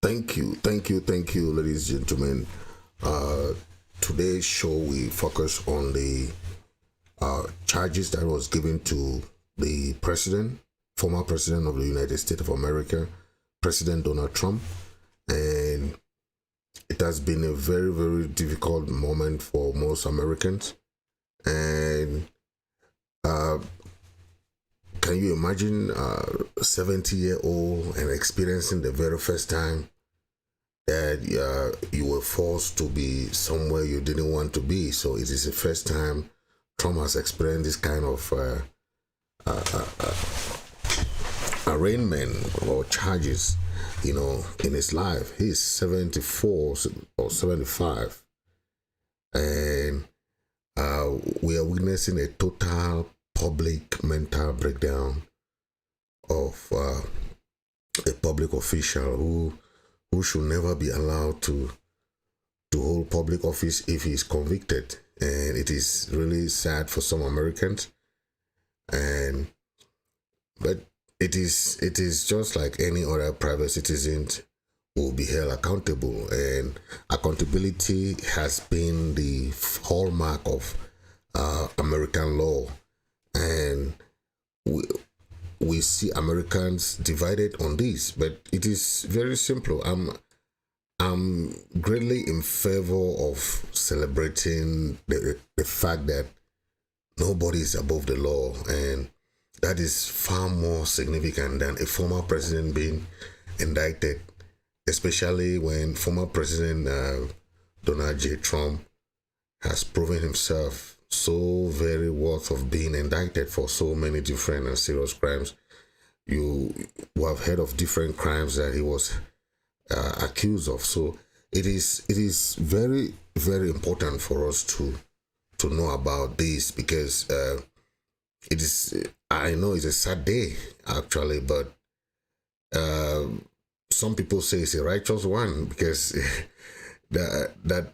thank you, ladies and gentlemen. Uh, Today's show we focus on the charges that was given to the president, former president of the United States of America, President Donald Trump, and it has been a very very difficult moment for most Americans. And uh, can you imagine a 70-year-old and experiencing the very first time that you were forced to be somewhere you didn't want to be? So it is the first time Trump has experienced this kind of arraignment or charges, in his life. He's 74 or 75, and we are witnessing a total public mental breakdown of a public official who should never be allowed to hold public office if he is convicted. And it is really sad for some Americans. And but it is just like any other private citizen will be held accountable, and accountability has been the hallmark of American law. And we see Americans divided on this, but it is very simple. I'm greatly in favor of celebrating the fact that nobody is above the law, and that is far more significant than a former president being indicted, especially when former President Donald J. Trump has proven himself so very worth of being indicted for so many different and serious crimes. You have heard of different crimes that he was accused of. So it is very very important for us to know about this, because it is, I know it's a sad day actually, but some people say it's a righteous one, because that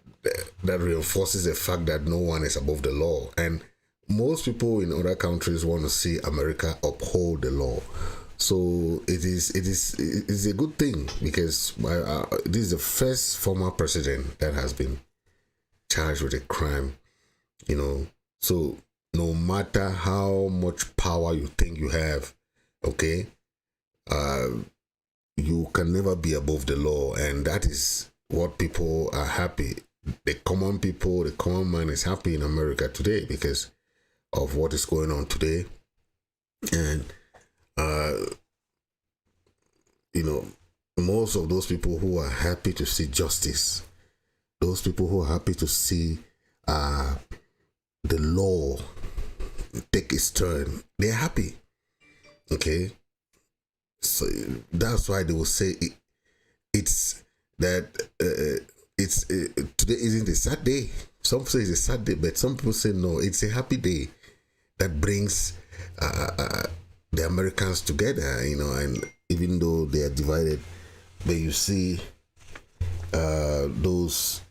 reinforces the fact that no one is above the law. And most people in other countries want to see America uphold the law. So it is a good thing, because this is the first former president that has been charged with a crime. So no matter how much power you think you have, okay, you can never be above the law. And that is what people are happy. The common people, the common man is happy in America today because of what is going on today. And most of those people who are happy to see justice, those people who are happy to see the law take its turn, they're happy. Okay, so that's why they will say it's that today isn't a sad day. Some say it's a sad day, but some people say no, it's a happy day that brings the Americans together. And even though they are divided, but you see those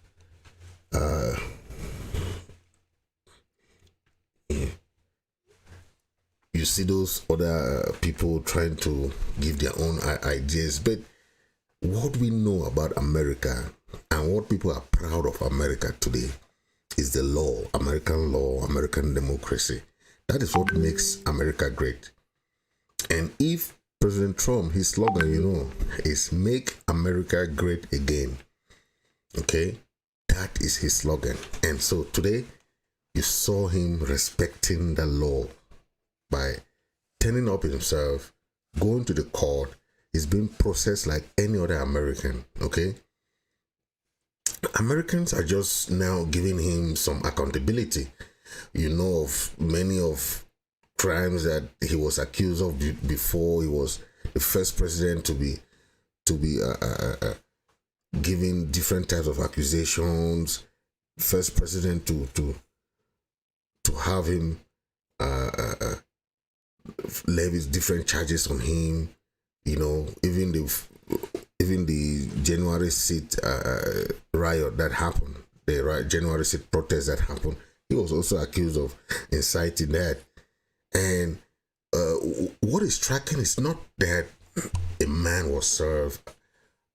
you see those other people trying to give their own ideas. But what we know about America and what people are proud of America today is the law, American democracy. That is what makes America great. And if President Trump, his slogan, is "Make America Great Again," okay, that is his slogan. And so today, you saw him respecting the law by turning up himself, going to the court. He's being processed like any other American, okay? Americans are just now giving him some accountability. Of many of crimes that he was accused of before he was the first president to be given different types of accusations, first president to have him levies different charges on him. Even the January 6th riot that happened, the January 6th protest that happened, he was also accused of inciting that. And what is striking is not that a man was served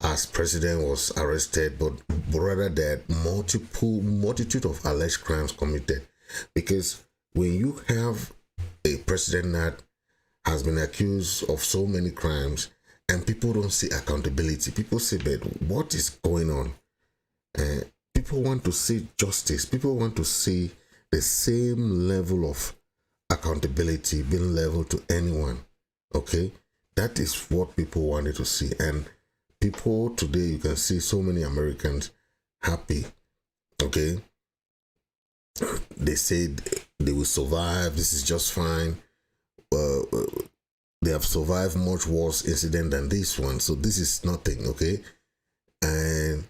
as president was arrested, but rather that multitude of alleged crimes committed. Because when you have a president that has been accused of so many crimes and people don't see accountability, people say, but what is going on? People want to see justice. People want to see the same level of accountability being leveled to anyone. Okay, that is what people wanted to see. And people today, you can see so many Americans happy. Okay, they said they will survive. This is just fine. They have survived much worse incident than this one, so this is nothing. Okay, and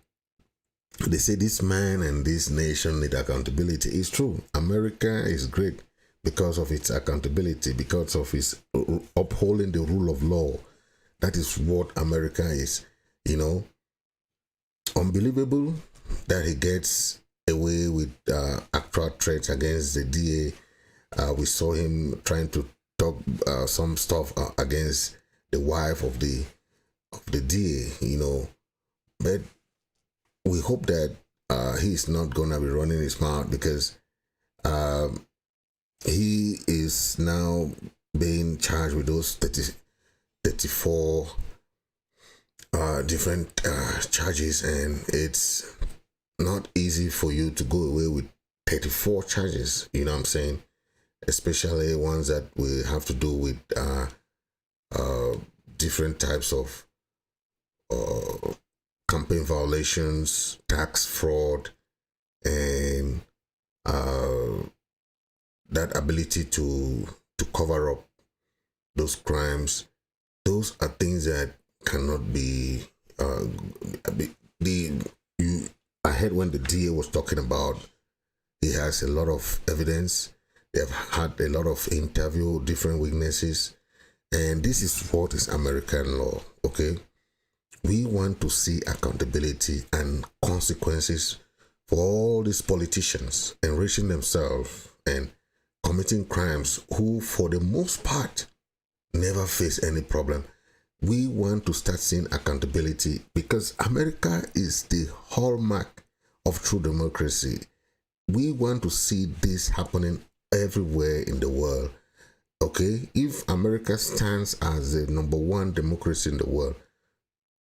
they say this man and this nation need accountability. It's true. America is great because of its accountability, because of its upholding the rule of law. That is what America is. You know, unbelievable that he gets away with actual threats against the DA. We saw him trying to talk some stuff against the wife of the DA. You know, but we hope that he's not gonna be running his mouth, because he is now being charged with those 34 different charges, and it's not easy for you to go away with 34 charges. You know what I'm saying? Especially ones that we have to do with different types of campaign violations, tax fraud, and that ability to cover up those crimes. Those are things that cannot be. I heard when the DA was talking about, he has a lot of evidence. They have had a lot of interview, different witnesses, and this is what is American law. Okay. We want to see accountability and consequences for all these politicians enriching themselves and committing crimes who, for the most part, never face any problem. We want to start seeing accountability, because America is the hallmark of true democracy. We want to see this happening everywhere in the world. Okay? If America stands as the number one democracy in the world,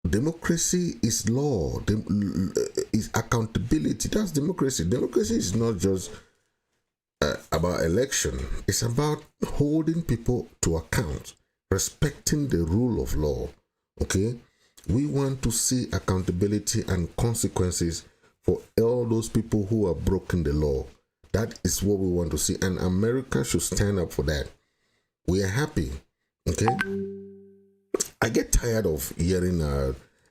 democracy is law, is accountability. That's democracy. Democracy is not just about election. It's about holding people to account, respecting the rule of law. Okay, we want to see accountability and consequences for all those people who are broken the law. That is what we want to see, and America should stand up for that. We are happy. Okay. I get tired of hearing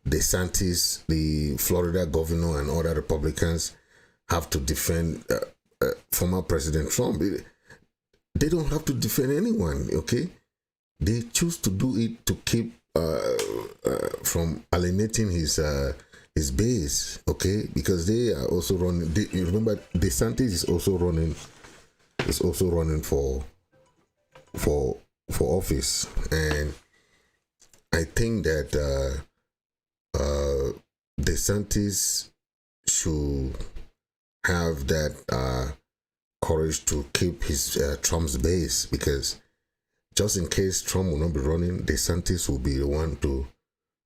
DeSantis, the Florida governor, and other Republicans have to defend former President Trump. They don't have to defend anyone, okay? They choose to do it to keep from alienating his base, okay? Because they are also running. You remember, DeSantis is also running for office, and I think that DeSantis should have that courage to keep his Trump's base, because just in case Trump will not be running, DeSantis will be the one to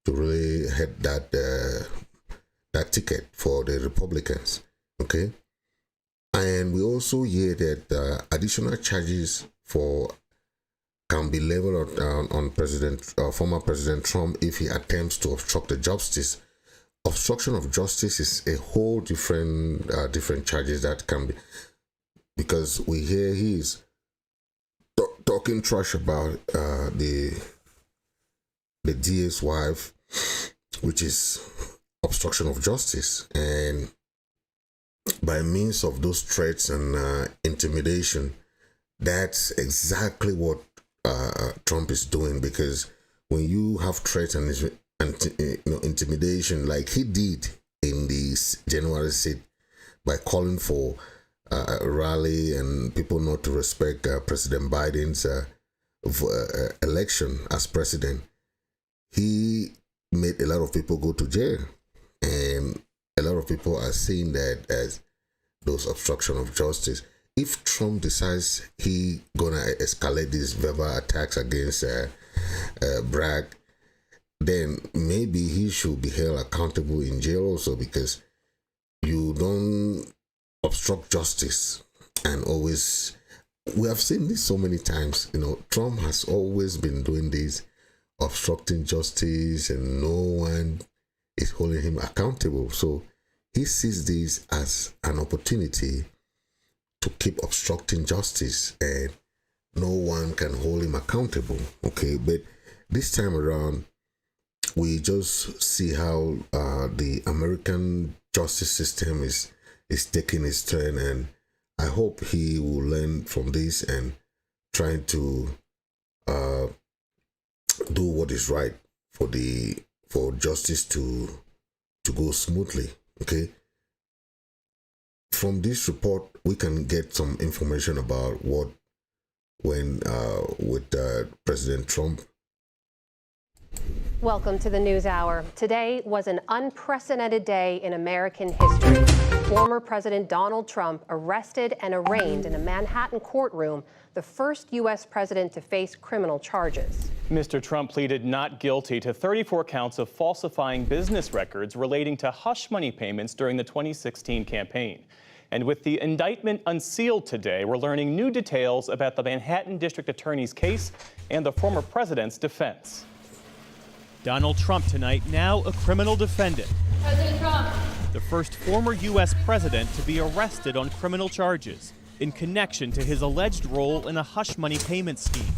really head that ticket for the Republicans. Okay, and we also hear that additional charges can be leveled on former President Trump if he attempts to obstruct the justice. Obstruction of justice is a whole different charges that can be, because we hear he's talking trash about the DA's wife, which is obstruction of justice, and by means of those threats and intimidation, that's exactly what Trump is doing. Because when you have threats and intimidation, like he did in the January 6th by calling for a rally and people not to respect President Biden's election as president, he made a lot of people go to jail. And a lot of people are seeing that as those obstruction of justice. If Trump decides he gonna escalate these verbal attacks against Bragg, then maybe he should be held accountable in jail also, because you don't obstruct justice. And always, we have seen this so many times, Trump has always been doing this, obstructing justice, and no one is holding him accountable. So he sees this as an opportunity to keep obstructing justice, and no one can hold him accountable. Okay, but this time around, we just see how the American justice system is taking its turn, and I hope he will learn from this and trying to do what is right for justice to go smoothly. Okay. From this report, we can get some information about what went with President Trump. Welcome to the News Hour. Today was an unprecedented day in American history. Former President Donald Trump arrested and arraigned in a Manhattan courtroom, the first U.S. president to face criminal charges. Mr. Trump pleaded not guilty to 34 counts of falsifying business records relating to hush money payments during the 2016 campaign. And with the indictment unsealed today, we're learning new details about the Manhattan District Attorney's case and the former president's defense. Donald Trump tonight, now a criminal defendant. President Trump. The first former U.S. president to be arrested on criminal charges in connection to his alleged role in a hush money payment scheme.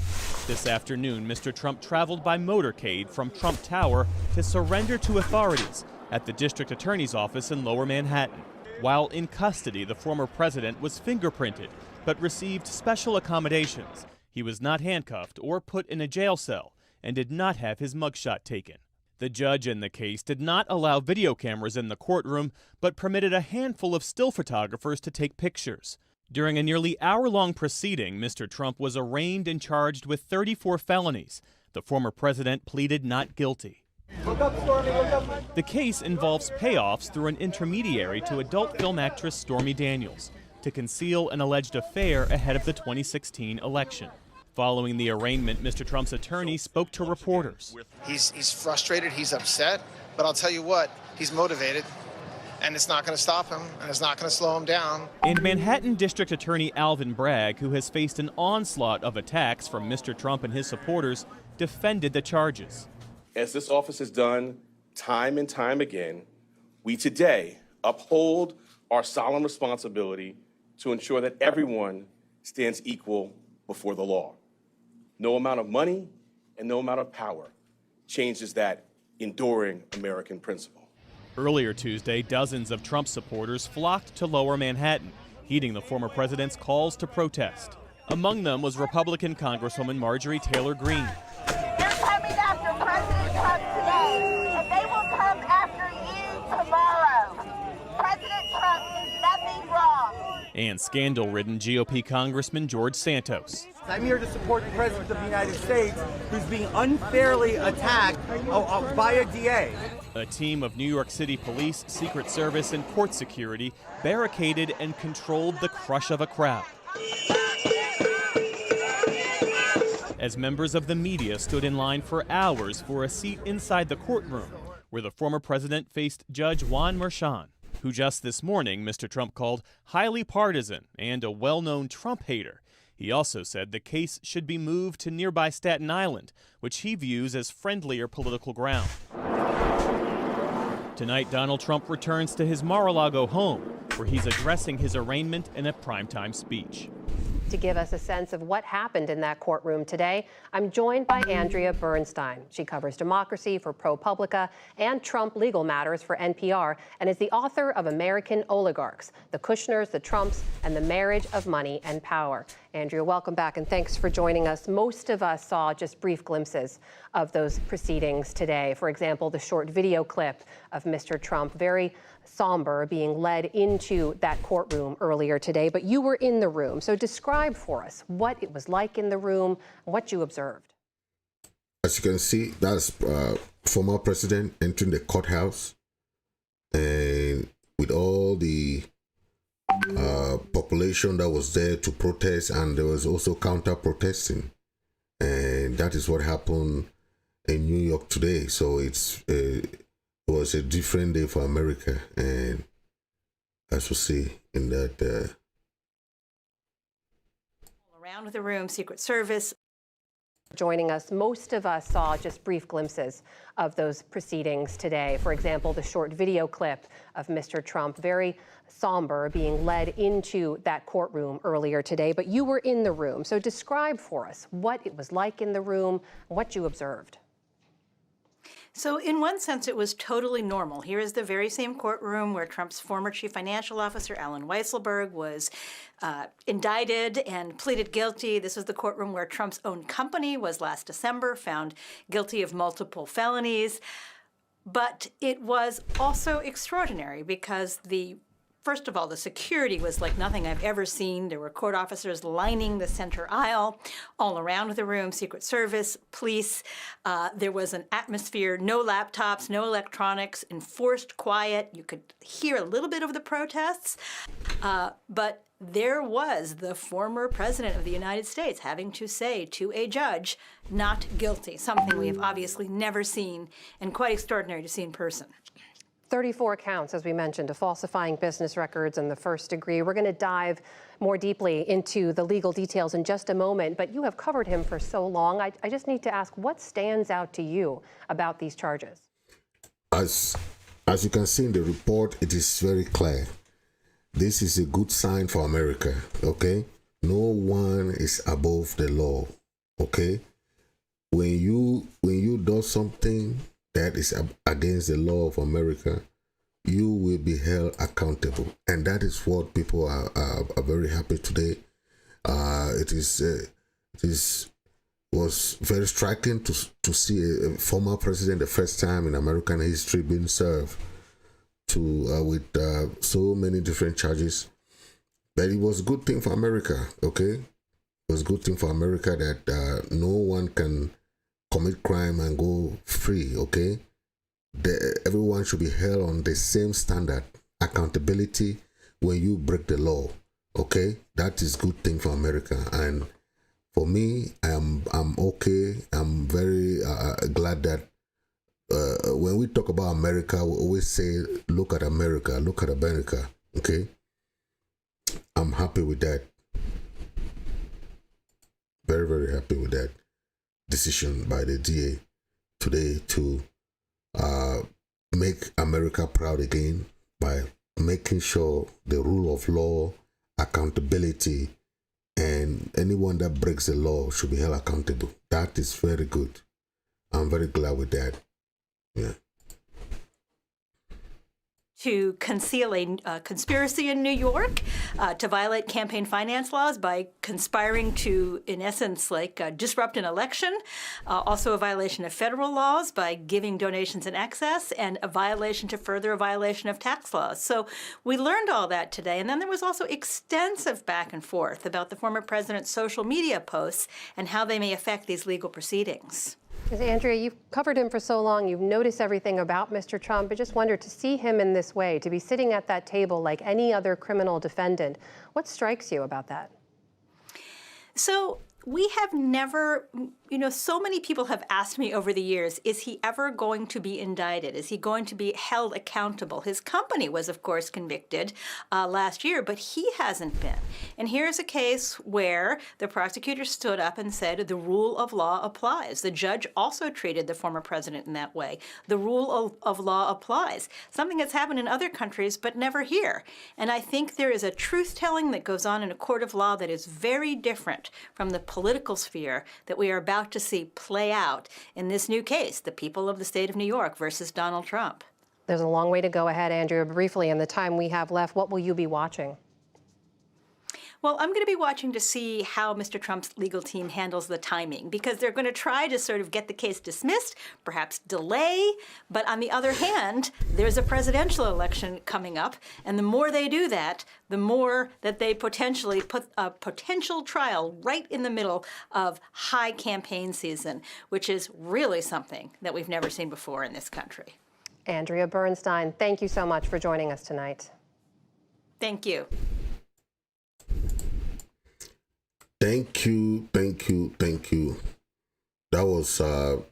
This afternoon, Mr. Trump traveled by motorcade from Trump Tower to surrender to authorities at the district attorney's office in Lower Manhattan. While in custody, the former president was fingerprinted, but received special accommodations. He was not handcuffed or put in a jail cell and did not have his mugshot taken. The judge in the case did not allow video cameras in the courtroom, but permitted a handful of still photographers to take pictures. During a nearly hour-long proceeding, Mr. Trump was arraigned and charged with 34 felonies. The former president pleaded not guilty. Look up, Stormy, look up. The case involves payoffs through an intermediary to adult film actress Stormy Daniels to conceal an alleged affair ahead of the 2016 election. Following the arraignment, Mr. Trump's attorney spoke to reporters. He's frustrated, he's upset, but I'll tell you what, he's motivated, and it's not going to stop him, and it's not going to slow him down. And Manhattan District Attorney Alvin Bragg, who has faced an onslaught of attacks from Mr. Trump and his supporters, defended the charges. As this office has done time and time again, we today uphold our solemn responsibility to ensure that everyone stands equal before the law. No amount of money and no amount of power changes that enduring American principle. Earlier Tuesday, dozens of Trump supporters flocked to Lower Manhattan, heeding the former president's calls to protest. Among them was Republican Congresswoman Marjorie Taylor Greene. They're coming after President Trump today, and they will come after you tomorrow. President Trump did nothing wrong. And scandal-ridden GOP Congressman George Santos. I'm here to support the President of the United States, who's being unfairly attacked by a DA. A team of New York City police, Secret Service, and court security barricaded and controlled the crush of a crowd. As members of the media stood in line for hours for a seat inside the courtroom, where the former president faced Judge Juan Merchan, who just this morning Mr. Trump called highly partisan and a well-known Trump hater. He also said the case should be moved to nearby Staten Island, which he views as friendlier political ground. Tonight, Donald Trump returns to his Mar-a-Lago home, where he's addressing his arraignment in a primetime speech. To give us a sense of what happened in that courtroom today, I'm joined by Andrea Bernstein. She covers democracy for ProPublica and Trump legal matters for NPR, and is the author of American Oligarchs: The Kushners, the Trumps, and the Marriage of Money and Power. Andrea, welcome back, and thanks for joining us. Most of us saw just brief glimpses of those proceedings today. For example, the short video clip of Mr. Trump, very somber, being led into that courtroom earlier today. But you were in the room, so describe for us what it was like in the room, what you observed. as you can see, that's former president entering the courthouse, and with all the population that was there to protest, and there was also counter-protesting, and that is what happened in New York today. So it was a different day for America, and as we see in that. Around the room, Secret Service. Joining us, most of us saw just brief glimpses of those proceedings today. For example, the short video clip of Mr. Trump, very somber, being led into that courtroom earlier today. But you were in the room, so describe for us what it was like in the room, what you observed. So in one sense, it was totally normal. Here is the very same courtroom where Trump's former chief financial officer, Alan Weisselberg, was indicted and pleaded guilty. This was the courtroom where Trump's own company was last December, found guilty of multiple felonies. But it was also extraordinary because first of all, the security was like nothing I've ever seen. There were court officers lining the center aisle, all around the room, Secret Service, police. There was an atmosphere, no laptops, no electronics, enforced quiet. You could hear a little bit of the protests. But there was the former president of the United States having to say to a judge, not guilty, something we have obviously never seen and quite extraordinary to see in person. 34 counts, as we mentioned, of falsifying business records in the first degree. We're going to dive more deeply into the legal details in just a moment, but you have covered him for so long. I just need to ask, what stands out to you about these charges? As you can see in the report, it is very clear. This is a good sign for America, okay? No one is above the law, okay? When you do something that is against the law of America, you will be held accountable. And that is what people are very happy today. It was very striking to see a former president, the first time in American history, being served with so many different charges. But it was a good thing for America, okay? It was a good thing for America that no one can commit crime and go free, okay? Everyone should be held on the same standard, accountability when you break the law, okay? That is a good thing for America. And for me, I'm okay. I'm very glad that when we talk about America, we always say, look at America, okay? I'm happy with that. Very, very happy with that decision by the DA today to make America proud again by making sure the rule of law, accountability, and anyone that breaks the law should be held accountable. That is very good. I'm very glad with that. Yeah. To conceal a conspiracy in New York, to violate campaign finance laws by conspiring to, in essence, disrupt an election, also a violation of federal laws by giving donations in excess, and a violation to further a violation of tax laws. So we learned all that today, and then there was also extensive back and forth about the former president's social media posts and how they may affect these legal proceedings. Andrea, you've covered him for so long, you've noticed everything about Mr. Trump. I just wondered, to see him in this way, to be sitting at that table like any other criminal defendant, what strikes you about that? So we have never, so many people have asked me over the years, is he ever going to be indicted? Is he going to be held accountable? His company was, of course, convicted last year, but he hasn't been. And here's a case where the prosecutor stood up and said the rule of law applies. The judge also treated the former president in that way. The rule of law applies, something that's happened in other countries, but never here. And I think there is a truth-telling that goes on in a court of law that is very different from the political sphere that we are about to see play out in this new case, the people of the state of New York versus Donald Trump. There's a long way to go ahead, Andrea. Briefly, in the time we have left, what will you be watching? Well, I'm going to be watching to see how Mr. Trump's legal team handles the timing, because they're going to try to sort of get the case dismissed, perhaps delay. But on the other hand, there's a presidential election coming up, and the more they do that, the more that they potentially put a potential trial right in the middle of high campaign season, which is really something that we've never seen before in this country. Andrea Bernstein, thank you so much for joining us tonight. Thank you. Thank you. That was a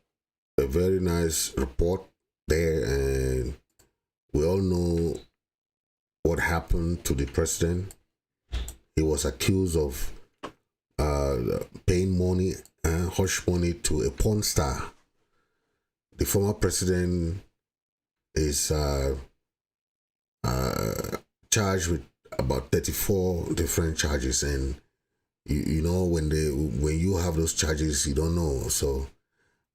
very nice report there, and we all know what happened to the president. He was accused of paying money, hush money, to a porn star. The former president is charged with about 34 different charges, and you know, when you have those charges, you don't know. So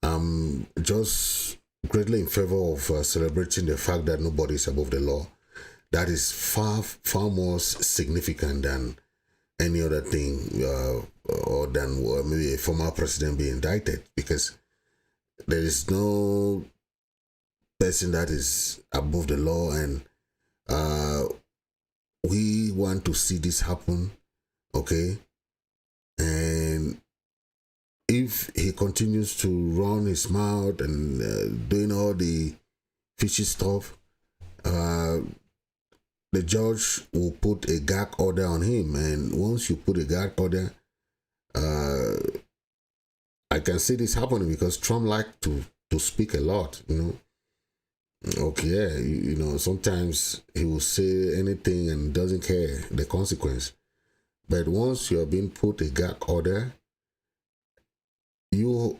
I'm just greatly in favor of celebrating the fact that nobody is above the law. That is far more significant than any other thing, or than maybe a former president being indicted, because there is no person that is above the law, and we want to see this happen, okay? And if he continues to run his mouth and doing all the fishy stuff, the judge will put a gag order on him. And once you put a gag order, I can see this happening because Trump liked to speak a lot, you know. Okay, yeah, you know, sometimes he will say anything and doesn't care the consequence. But once you are being put a gag order, they will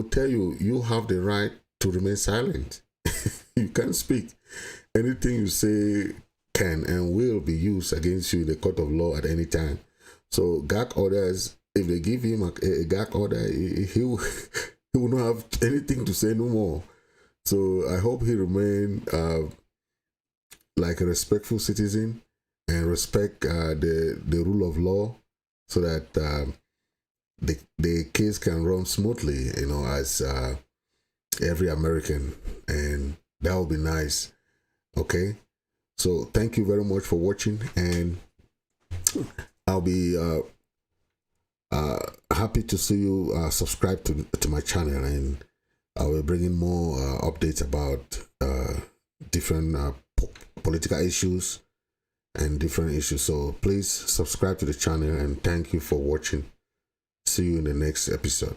tell you, you have the right to remain silent. You can't speak. Anything you say can and will be used against you in the court of law at any time. So gag orders, if they give him a gag order, he will not have anything to say no more. So I hope he remain like a respectful citizen and respect the rule of law, so that the case can run smoothly, you know, as every American, and that would be nice. Okay, so thank you very much for watching, and I'll be happy to see you subscribe to my channel, and I'll be bringing more updates about different political issues and different issues. So please subscribe to the channel, and thank you for watching. See you in the next episode.